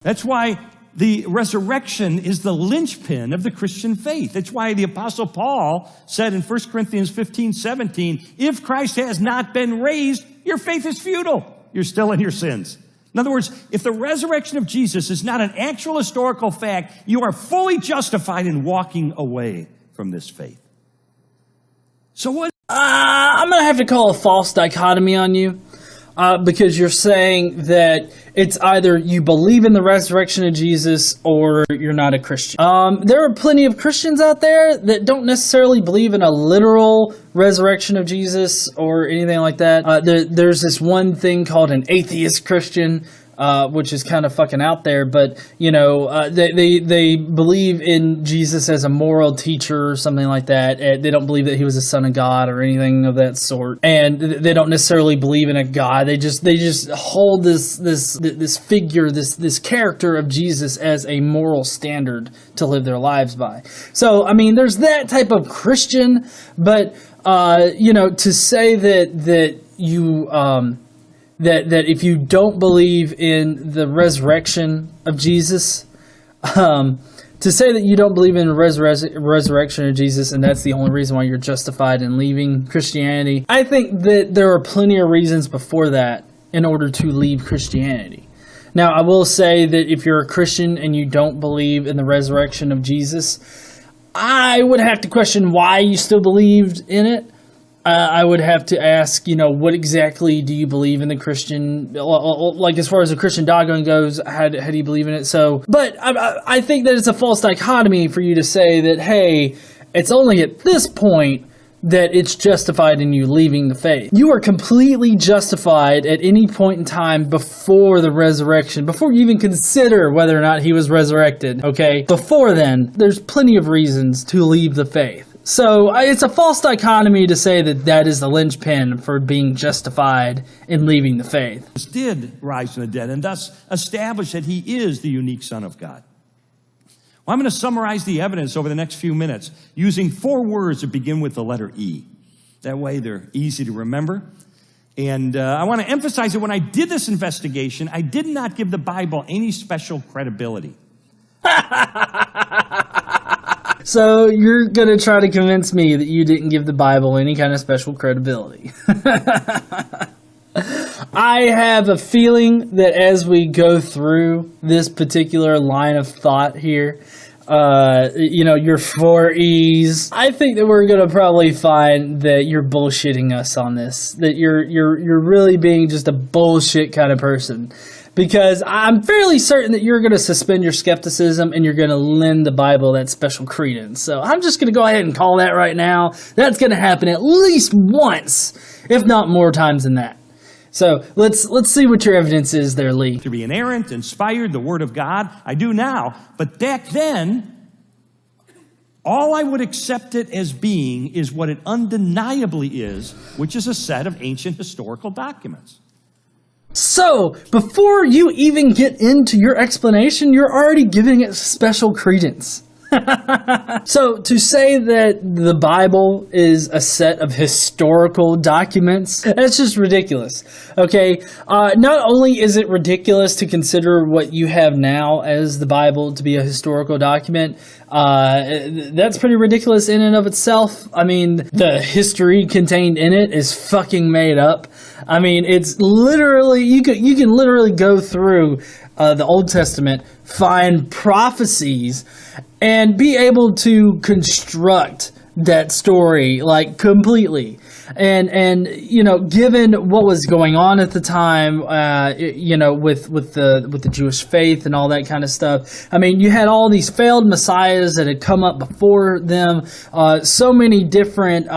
That's why the resurrection is the linchpin of the Christian faith. That's why the Apostle Paul said in 1 Corinthians 15:17, if Christ has not been raised, your faith is futile. You're still in your sins. In other words, if the resurrection of Jesus is not an actual historical fact, you are fully justified in walking away from this faith. So what? I'm going to have to call a false dichotomy on you. Because you're saying that it's either you believe in the resurrection of Jesus or you're not a Christian. There are plenty of Christians out there that don't necessarily believe in a literal resurrection of Jesus or anything like that. There's this one thing called an atheist Christian, which is kind of fucking out there, but they believe in Jesus as a moral teacher or something like that. They don't believe that he was the son of God or anything of that sort, and they don't necessarily believe in a God. They just hold this figure, this character of Jesus as a moral standard to live their lives by. So I mean, there's that type of Christian, but to say that you that if you don't believe in the resurrection of Jesus, to say that you don't believe in the resurrection of Jesus and that's the only reason why you're justified in leaving Christianity, I think that there are plenty of reasons before that in order to leave Christianity. Now, I will say that if you're a Christian and you don't believe in the resurrection of Jesus, I would have to question why you still believed in it. I would have to ask, what exactly do you believe in the Christian, like as far as the Christian doctrine goes, how do you believe in it? So, but I think that it's a false dichotomy for you to say that, hey, it's only at this point that it's justified in you leaving the faith. You are completely justified at any point in time before the resurrection, before you even consider whether or not he was resurrected, okay? Before then, there's plenty of reasons to leave the faith. So it's a false dichotomy to say that that is the linchpin for being justified in leaving the faith. Jesus did rise from the dead and thus establish that he is the unique Son of God. Well, I'm going to summarize the evidence over the next few minutes using 4 words that begin with the letter E. That way they're easy to remember. And I want to emphasize that when I did this investigation, I did not give the Bible any special credibility. So you're going to try to convince me that you didn't give the Bible any kind of special credibility. I have a feeling that as we go through this particular line of thought here, your 4 E's, I think that we're going to probably find that you're bullshitting us on this, that you're really being just a bullshit kind of person. Because I'm fairly certain that you're going to suspend your skepticism and you're going to lend the Bible that special credence. So I'm just going to go ahead and call that right now. That's going to happen at least once, if not more times than that. So let's see what your evidence is there, Lee. To be inerrant, inspired, the Word of God, I do now. But back then, all I would accept it as being is what it undeniably is, which is a set of ancient historical documents. So, before you even get into your explanation, you're already giving it special credence. So, to say that the Bible is a set of historical documents, that's just ridiculous. Okay, not only is it ridiculous to consider what you have now as the Bible to be a historical document, that's pretty ridiculous in and of itself. I mean, the history contained in it is fucking made up. I mean, it's literally, you can literally go through the Old Testament, find prophecies, and be able to construct that story like completely. And given what was going on at the time, with the Jewish faith and all that kind of stuff, I mean, you had all these failed messiahs that had come up before them, so many different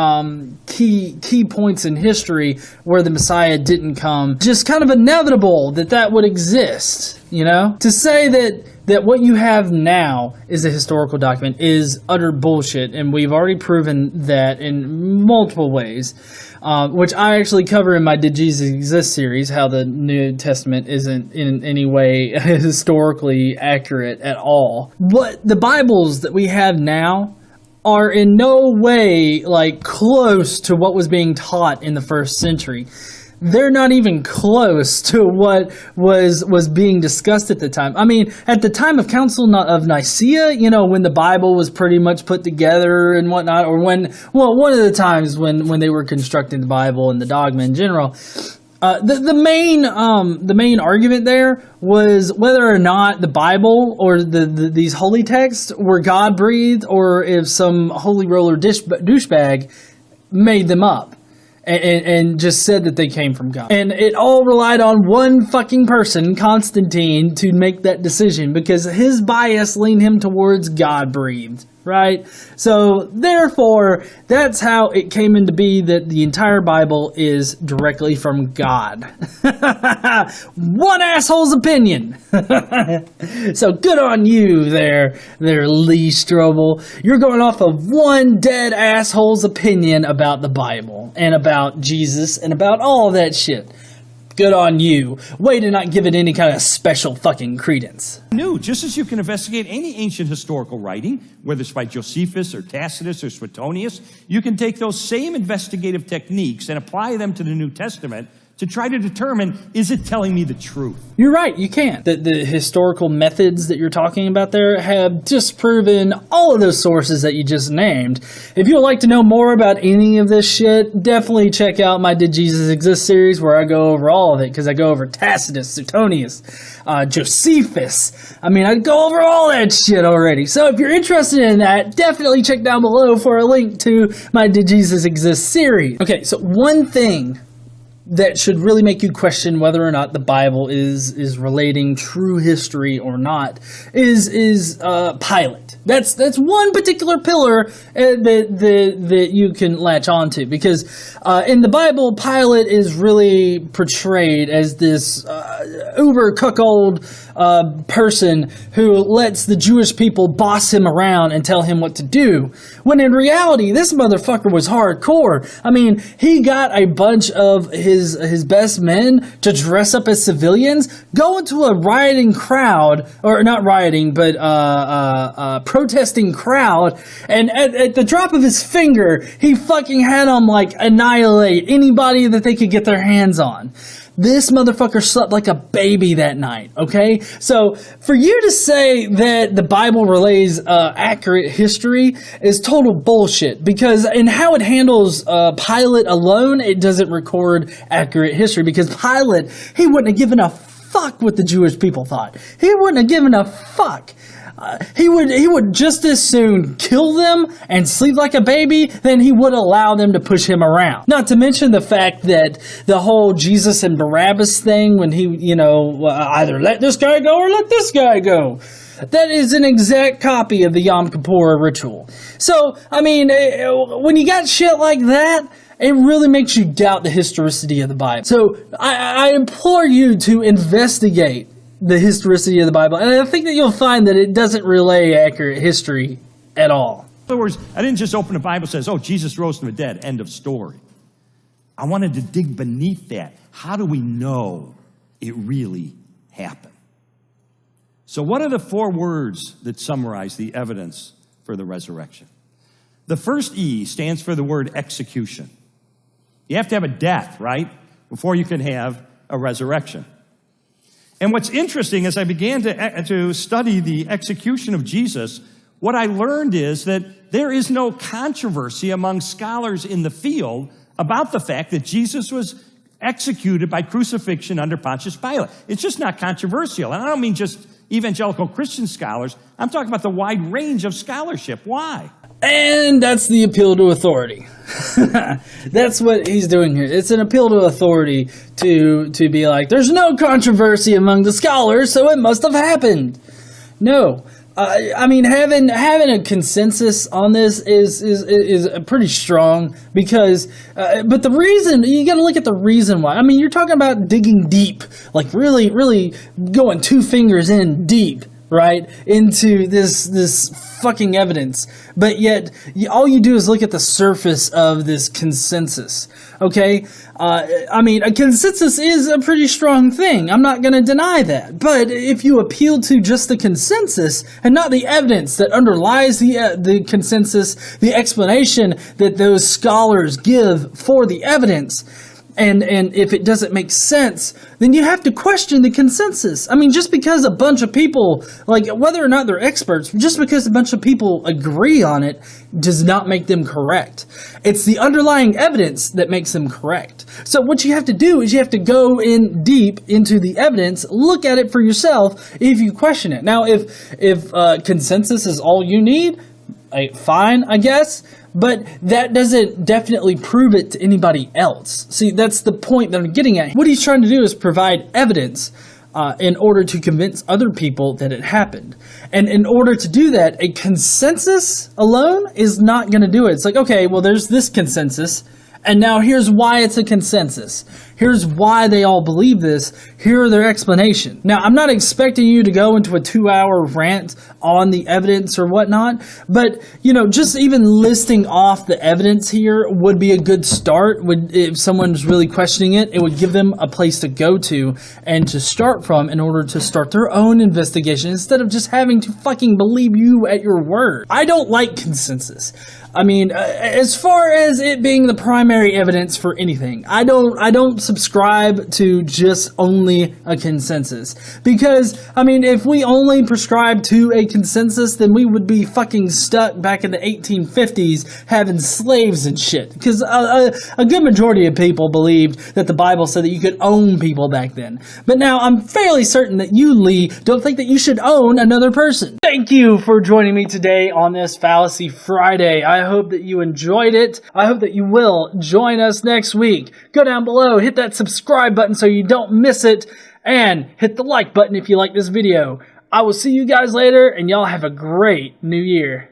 key points in history where the Messiah didn't come. Just kind of inevitable that would exist, To say that what you have now is a historical document is utter bullshit, and we've already proven that in multiple ways, which I actually cover in my Did Jesus Exist series, how the New Testament isn't in any way historically accurate at all. What the Bibles that we have now are in no way close to what was being taught in the first century. they're not even close to what was being discussed at the time. I mean, at the time of Council of Nicaea, when the Bible was pretty much put together and whatnot, or one of the times when they were constructing the Bible and the dogma in general, the main argument there was whether or not the Bible or these holy texts were God breathed, or if some holy roller douchebag made them up and just said that they came from God. And it all relied on one fucking person, Constantine, to make that decision, because his bias leaned him towards God breathed. Right? So, therefore, that's how it came into be that the entire Bible is directly from God. One asshole's opinion. So, good on you there, Lee Strobel. You're going off of one dead asshole's opinion about the Bible, and about Jesus, and about all of that shit. Good on you. Way to not give it any kind of special fucking credence. New, just as you can investigate any ancient historical writing, whether it's by Josephus or Tacitus or Suetonius, you can take those same investigative techniques and apply them to the New Testament to try to determine, is it telling me the truth? You're right, you can. The historical methods that you're talking about there have disproven all of those sources that you just named. If you would like to know more about any of this shit, definitely check out my Did Jesus Exist series, where I go over all of it, because I go over Tacitus, Suetonius, Josephus. I mean, I go over all that shit already. So if you're interested in that, definitely check down below for a link to my Did Jesus Exist series. Okay, so one thing that should really make you question whether or not the Bible is relating true history or not is Pilate. That's one particular pillar that you can latch onto, because in the Bible, Pilate is really portrayed as this uber cuckold person who lets the Jewish people boss him around and tell him what to do, when in reality, this motherfucker was hardcore. I mean, he got a bunch of his best men to dress up as civilians, go into a rioting crowd, or not rioting, but protesting crowd, and at the drop of his finger, he fucking had them like annihilate anybody that they could get their hands on. This motherfucker slept like a baby that night, okay? So, for you to say that the Bible relays accurate history is total bullshit, because in how it handles Pilate alone, it doesn't record accurate history, because Pilate, he wouldn't have given a fuck what the Jewish people thought. He wouldn't have given a fuck. He would just as soon kill them and sleep like a baby than he would allow them to push him around. Not to mention the fact that the whole Jesus and Barabbas thing, when he, either let this guy go or let this guy go. That is an exact copy of the Yom Kippur ritual. So, I mean, when you got shit like that, it really makes you doubt the historicity of the Bible. So, I implore you to investigate the historicity of the Bible, and I think that you'll find that it doesn't relay accurate history at all. In other words, I didn't just open the Bible and says, oh, Jesus rose from the dead, end of story. I wanted to dig beneath that. How do we know it really happened? So what are the 4 words that summarize the evidence for the resurrection? The first E stands for the word execution. You have to have a death, right, before you can have a resurrection. And what's interesting, as I began to study the execution of Jesus, what I learned is that there is no controversy among scholars in the field about the fact that Jesus was executed by crucifixion under Pontius Pilate. It's just not controversial. And I don't mean just evangelical Christian scholars. I'm talking about the wide range of scholarship. Why? And that's the appeal to authority. That's what he's doing here. It's an appeal to authority to be like, there's no controversy among the scholars, so it must have happened. No. I mean, having a consensus on this is pretty strong, because, but the reason, you gotta look at the reason why. I mean, you're talking about digging deep, like really, really going 2 fingers in deep, right, into this fucking evidence, but yet all you do is look at the surface of this consensus, okay? I mean, a consensus is a pretty strong thing. I'm not going to deny that. But if you appeal to just the consensus and not the evidence that underlies the consensus, the explanation that those scholars give for the evidence, And if it doesn't make sense, then you have to question the consensus. I mean, just because a bunch of people, like whether or not they're experts, just because a bunch of people agree on it does not make them correct. It's the underlying evidence that makes them correct. So what you have to do is you have to go in deep into the evidence, look at it for yourself if you question it. Now, if consensus is all you need, fine, I guess. But that doesn't definitely prove it to anybody else. See, that's the point that I'm getting at. What he's trying to do is provide evidence in order to convince other people that it happened. And in order to do that, a consensus alone is not going to do it. It's like, okay, well, there's this consensus, and now here's why it's a consensus. Here's why they all believe this. Here are their explanations. Now, I'm not expecting you to go into a 2-hour rant on the evidence or whatnot, but, just even listing off the evidence here would be a good start. If someone's really questioning it, it would give them a place to go to and to start from in order to start their own investigation instead of just having to fucking believe you at your word. I don't like consensus. I mean, as far as it being the primary evidence for anything, I don't subscribe to just only a consensus. Because, I mean, if we only prescribe to a consensus, then we would be fucking stuck back in the 1850s having slaves and shit. Because a good majority of people believed that the Bible said that you could own people back then. But now I'm fairly certain that you, Lee, don't think that you should own another person. Thank you for joining me today on this Fallacy Friday. I hope that you enjoyed it. I hope that you will join us next week. Go down below, hit that subscribe button so you don't miss it, and hit the like button if you like this video. I will see you guys later, and y'all have a great new year.